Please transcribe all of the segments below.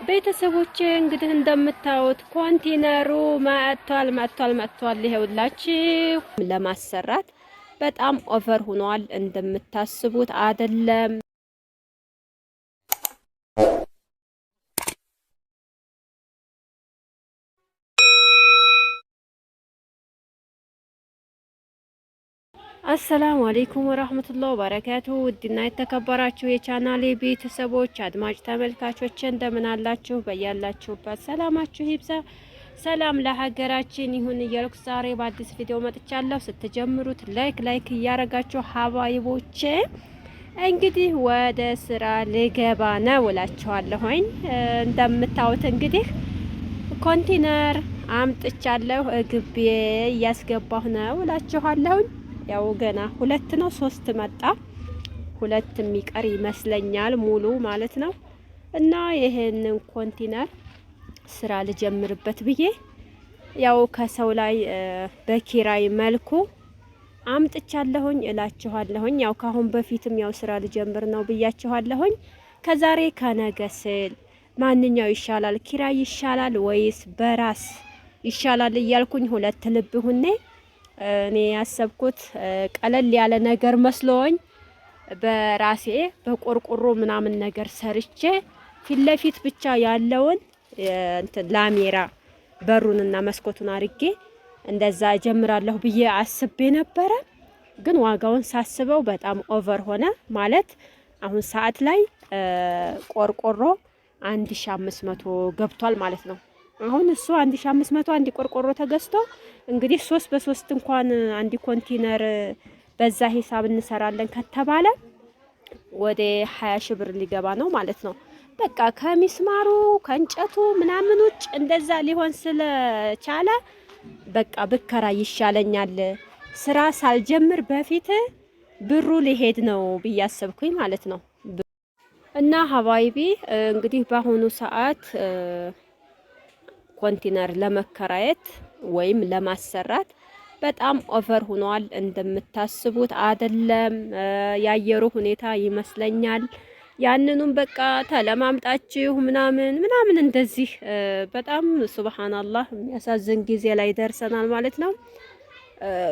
ቤተሰቦቼ እንግዲህ እንደምታዩት ኮንቴነሩ መጥቷል። ይሄውላችሁ ለማሰራት በጣም ኦቨር ሆኗል። እንደምታስቡት አይደለም። አሰላሙ አለይኩም ወራህመቱላሂ ወበረካቱ። ውድና የተከበራችሁ የቻናሌ ቤተሰቦች አድማጭ ተመልካቾች እንደምን አላችሁ? በያላችሁበት ሰላማችሁ ይብዛ። ሰላም ለሀገራችን ይሁን እያልኩ ዛሬ በአዲስ ቪዲዮ መጥቻለሁ። ስትጀምሩት ላይክ እያረጋችሁ ሀባይቦቼ እንግዲህ ወደ ስራ ልገባ ነው እላችኋለሁኝ። እንደምታዩት እንግዲህ ኮንቴነር አምጥቻለሁ፣ ግቢ እያስገባሁ ነው እላችኋለሁኝ። ያው ገና 2 ነው 3 መጣ፣ 2 የሚቀር ይመስለኛል ሙሉ ማለት ነው። እና ይሄንን ኮንቴነር ስራ ልጀምርበት ብዬ ያው ከሰው ላይ በኪራይ መልኩ አምጥቻለሁኝ እላችኋለሁኝ። ያው ካሁን በፊትም ያው ስራ ልጀምር ነው ብያችኋለሁኝ። ከዛሬ ከነገ ስል ማንኛው ይሻላል፣ ኪራይ ይሻላል ወይስ በራስ ይሻላል እያልኩኝ ሁለት ልብ ሁኔ እኔ ያሰብኩት ቀለል ያለ ነገር መስሎኝ በራሴ በቆርቆሮ ምናምን ነገር ሰርቼ ፊት ለፊት ብቻ ያለውን እንትን ላሜራ በሩንና መስኮቱን አርጌ እንደዛ ጀምራለሁ ብዬ አስቤ ነበረ። ግን ዋጋውን ሳስበው በጣም ኦቨር ሆነ። ማለት አሁን ሰዓት ላይ ቆርቆሮ 1500 ገብቷል ማለት ነው። አሁን እሱ 1500 አንድ ቆርቆሮ ተገዝቶ እንግዲህ 3 በ3 እንኳን አንድ ኮንቴነር በዛ ሂሳብ እንሰራለን ከተባለ ወደ 20 ሺህ ብር ሊገባ ነው ማለት ነው። በቃ ከሚስማሩ ከእንጨቱ ምናምን ውጭ እንደዛ ሊሆን ስለቻለ በቃ ብከራ ይሻለኛል፣ ስራ ሳልጀምር በፊት ብሩ ሊሄድ ነው ብዬ አሰብኩኝ ማለት ነው። እና ሀባይቢ እንግዲህ በአሁኑ ሰዓት ኮንቴነር ለመከራየት ወይም ለማሰራት በጣም ኦቨር ሆኗል። እንደምታስቡት አይደለም። ያየሩ ሁኔታ ይመስለኛል ያንኑም በቃ ተለማምጣችሁ ምናምን እንደዚህ በጣም ሱብሃንአላህ የሚያሳዝን ጊዜ ላይ ደርሰናል ማለት ነው።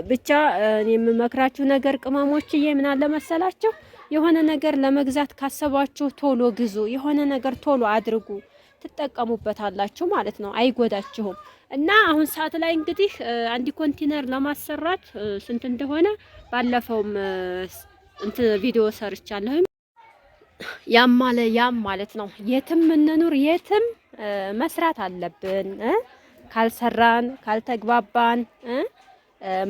ብቻ እኔ የምመክራችሁ ነገር ቅመሞችዬ ምን አለ መሰላችሁ፣ የሆነ ነገር ለመግዛት ካሰባችሁ ቶሎ ግዙ፣ የሆነ ነገር ቶሎ አድርጉ፣ ትጠቀሙበታላችሁ ማለት ነው፣ አይጎዳችሁም። እና አሁን ሰዓት ላይ እንግዲህ አንድ ኮንቴነር ለማሰራት ስንት እንደሆነ ባለፈውም እንት ቪዲዮ ሰርቻለሁ። ያም ማለት ነው የትም እንኑር የትም መስራት አለብን። ካልሰራን ካልተግባባን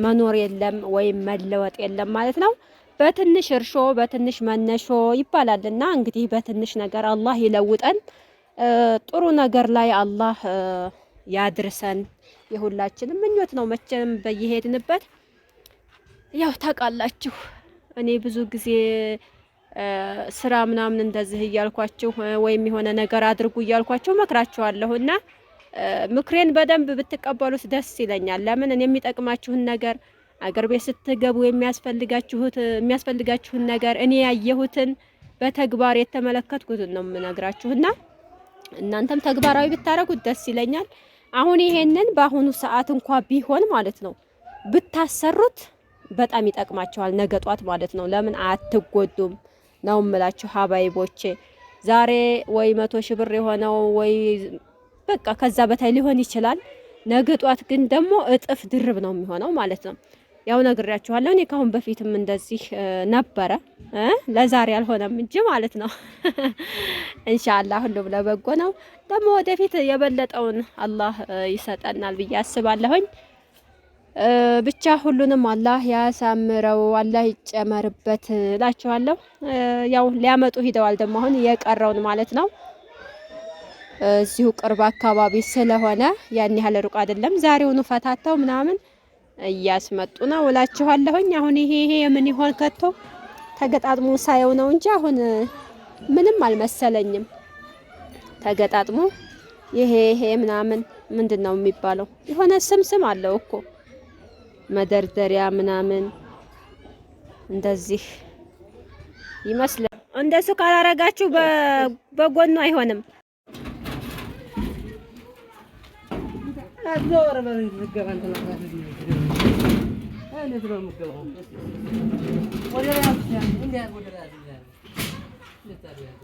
መኖር የለም ወይም መለወጥ የለም ማለት ነው። በትንሽ እርሾ በትንሽ መነሾ ይባላልና እንግዲህ በትንሽ ነገር አላህ ይለውጠን። ጥሩ ነገር ላይ አላህ ያድርሰን። የሁላችንም ምኞት ነው መቼም በየሄድንበት። ያው ታውቃላችሁ እኔ ብዙ ጊዜ ስራ ምናምን እንደዚህ እያልኳችሁ ወይም የሆነ ነገር አድርጉ እያልኳችሁ መክራችኋለሁና ምክሬን በደንብ ብትቀበሉት ደስ ይለኛል። ለምን እኔ የሚጠቅማችሁን ነገር አገር ቤት ስትገቡ የሚያስፈልጋችሁን ነገር እኔ ያየሁትን በተግባር የተመለከትኩትን ነው የምነግራችሁና እናንተም ተግባራዊ ብታረጉት ደስ ይለኛል። አሁን ይሄንን በአሁኑ ሰዓት እንኳን ቢሆን ማለት ነው ብታሰሩት በጣም ይጠቅማችኋል ነገ ጧት ማለት ነው። ለምን አትጎዱም ነው የምላችሁ ሀባይቦቼ። ዛሬ ወይ 100 ሺህ ብር የሆነው ወይ በቃ ከዛ በታይ ሊሆን ይችላል። ነገ ጧት ግን ደግሞ እጥፍ ድርብ ነው የሚሆነው ማለት ነው። ያው ነግሬያችኋለሁ። እኔ ካሁን በፊትም እንደዚህ ነበረ፣ ለዛሬ አልሆነም እንጂ ማለት ነው። ኢንሻአላህ ሁሉም ለበጎ ነው። ደግሞ ወደፊት የበለጠውን አላህ ይሰጠናል ብዬ አስባለሁኝ። ብቻ ሁሉንም አላህ ያሳምረው፣ አላህ ይጨመርበት እላችኋለሁ። ያው ሊያመጡ ሂደዋል ደግሞ አሁን የቀረውን ማለት ነው። እዚሁ ቅርብ አካባቢ ስለሆነ ያን ያህል ሩቅ አይደለም። ዛሬውኑ ፈታተው ምናምን እያስመጡ ነው እላችኋለሁኝ። አሁን ይሄ የምን ይሆን ከቶ ተገጣጥሞ ሳየው ነው እንጂ አሁን ምንም አልመሰለኝም። ተገጣጥሞ ይሄ ምናምን ምንድነው የሚባለው? የሆነ ስም አለው እኮ መደርደሪያ ምናምን እንደዚህ ይመስላል። እንደሱ ካላረጋችሁ በጎኑ አይሆንም።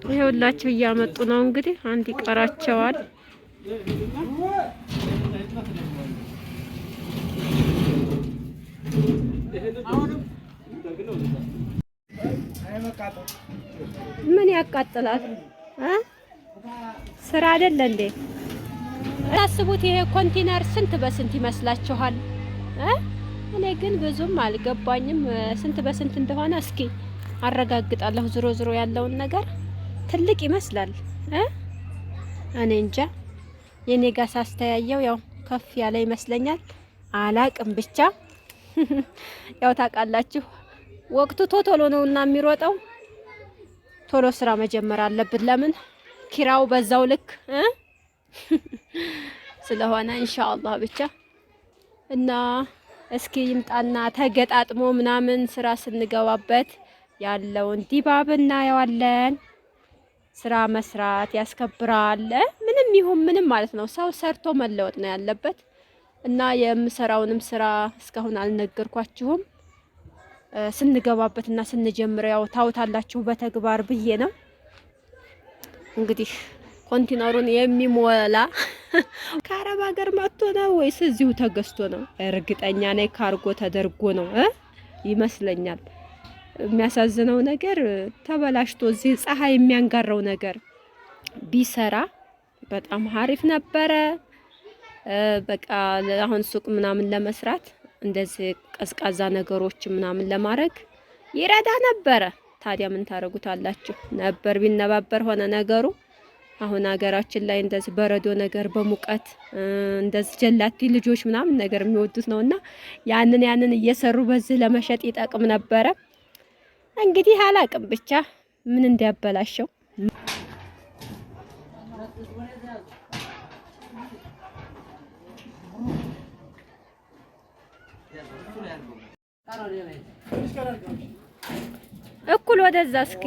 ይኸውላችሁ እያመጡ ነው እንግዲህ አንድ ይቀራቸዋል። ምን ያቃጥላል? ስራ አይደለ እንዴ? ታስቡት። ይሄ ኮንቴነር ስንት በስንት ይመስላችኋል? እኔ ግን ብዙም አልገባኝም ስንት በስንት እንደሆነ። እስኪ አረጋግጣለሁ። ዝሮ ዝሮ ያለውን ነገር ትልቅ ይመስላል። እኔ እንጃ። የኔ ጋር ሳስተያየው ያው ከፍ ያለ ይመስለኛል። አላቅም ብቻ ያው ታውቃላችሁ ወቅቱ ቶሎ ነውና የሚሮጠው። ቶሎ ስራ መጀመር አለብን። ለምን ኪራው በዛው ልክ ስለሆነ ኢንሻአላህ ብቻ እና እስኪ ይምጣና ተገጣጥሞ ምናምን ስራ ስንገባበት ያለውን ዲባብ እናየዋለን። ስራ መስራት ያስከብራል። ምንም ይሁን ምንም ማለት ነው። ሰው ሰርቶ መለወጥ ነው ያለበት እና የምሰራውንም ስራ እስካሁን አልነገርኳችሁም። ስንገባበትና ስንጀምረው ታውታላችሁ በተግባር ብዬ ነው። እንግዲህ ኮንቲነሩን የሚሞላ ከአረብ ሀገር መጥቶ ነው ወይስ እዚሁ ተገዝቶ ነው? እርግጠኛ ነኝ ካርጎ ተደርጎ ነው ይመስለኛል። የሚያሳዝነው ነገር ተበላሽቶ እዚህ ፀሐይ የሚያንጋራው ነገር ቢሰራ በጣም አሪፍ ነበረ። በቃ አሁን ሱቅ ምናምን ለመስራት እንደዚህ ቀዝቃዛ ነገሮች ምናምን ለማድረግ ይረዳ ነበረ። ታዲያ ምን ታረጉታላችሁ? ነበር ቢነባበር ሆነ ነገሩ። አሁን ሀገራችን ላይ እንደዚህ በረዶ ነገር በሙቀት እንደዚህ ጀላቲ ልጆች ምናምን ነገር የሚወዱት ነውና ያንን እየሰሩ በዚህ ለመሸጥ ይጠቅም ነበረ። እንግዲህ አላቅም ብቻ ምን እንዲያበላሸው። እኩል ወደዛ እስኪ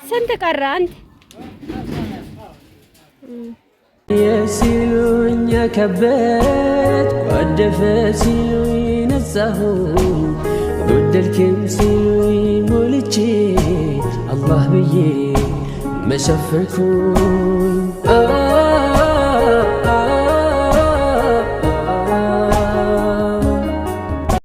ስንት ቀረ? አንድ የሲሉኝ ከበት ወደፈ ሲሉኝ ነጻሁ ጎደልክም ሲሉኝ ሞልቼ አላህ ብዬ መሸፈንኩኝ